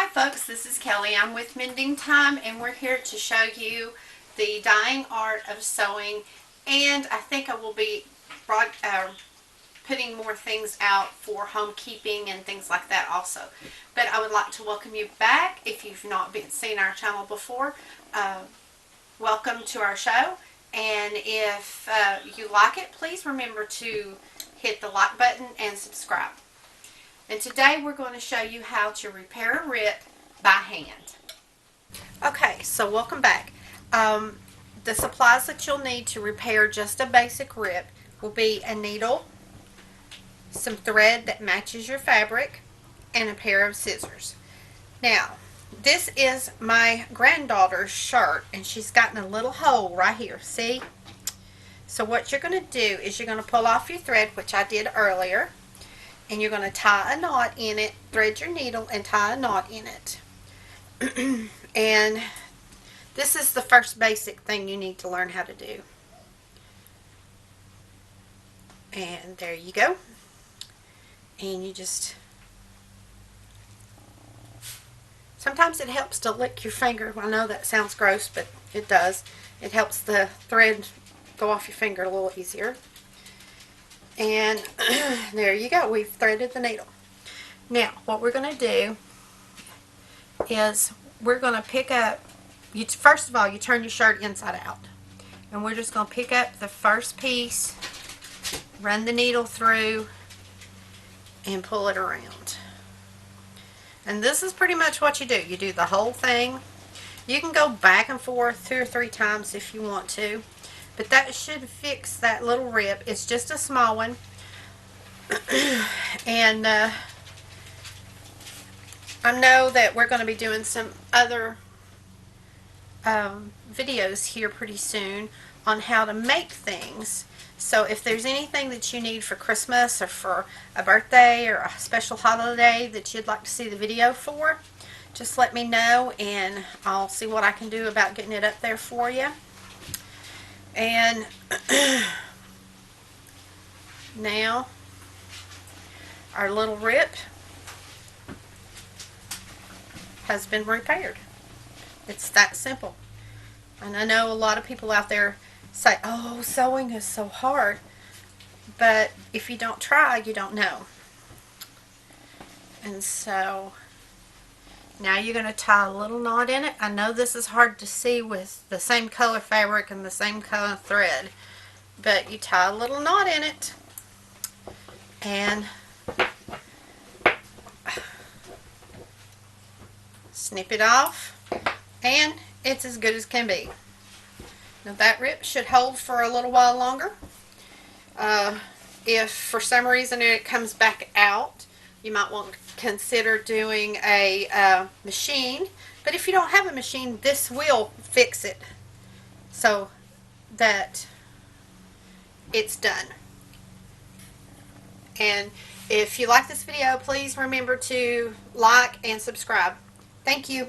Hi folks, this is Kelly. I'm with Mending Time and we're here to show you the dying art of sewing, and I think I will be putting more things out for home keeping and things like that also. But I would like to welcome you back if you've not seen our channel before. Welcome to our show, and if you like it, please remember to hit the like button and subscribe. And today we're going to show you how to repair a rip by hand. Okay, so welcome back. The supplies that you'll need to repair just a basic rip will be a needle, some thread that matches your fabric, and a pair of scissors. Now, this is my granddaughter's shirt, and she's gotten a little hole right here, see? So what you're going to do is you're going to pull off your thread, which I did earlier, and you're going to tie a knot in it, thread your needle and tie a knot in it. And this is the first basic thing you need to learn how to do. And there you go. And you just, sometimes it helps to lick your finger. I know that sounds gross, but it does. It helps the thread go off your finger a little easier. And there you go, we've threaded the needle. Now what we're going to do is we're going to pick up, first of all you turn your shirt inside out, and we're just going to pick up the first piece, run the needle through, and pull it around. And this is pretty much what you do. You do the whole thing. You can go back and forth 2 or 3 times if you want to, but that should fix that little rip. It's just a small one. And I know that we're going to be doing some other videos here pretty soon on how to make things. So if there's anything that you need for Christmas or for a birthday or a special holiday that you'd like to see the video for, just let me know and I'll see what I can do about getting it up there for you. And now our little rip has been repaired. It's that simple. And I know a lot of people out there say, oh, sewing is so hard, but if you don't try, you don't know. And so now you're going to tie a little knot in it. I know this is hard to see with the same color fabric and the same color thread, but you tie a little knot in it and snip it off, and it's as good as can be. Now that rip should hold for a little while longer. If for some reason it comes back out, you might want to consider doing a machine, but if you don't have a machine, this will fix it so that it's done. And if you like this video, please remember to like and subscribe. Thank you.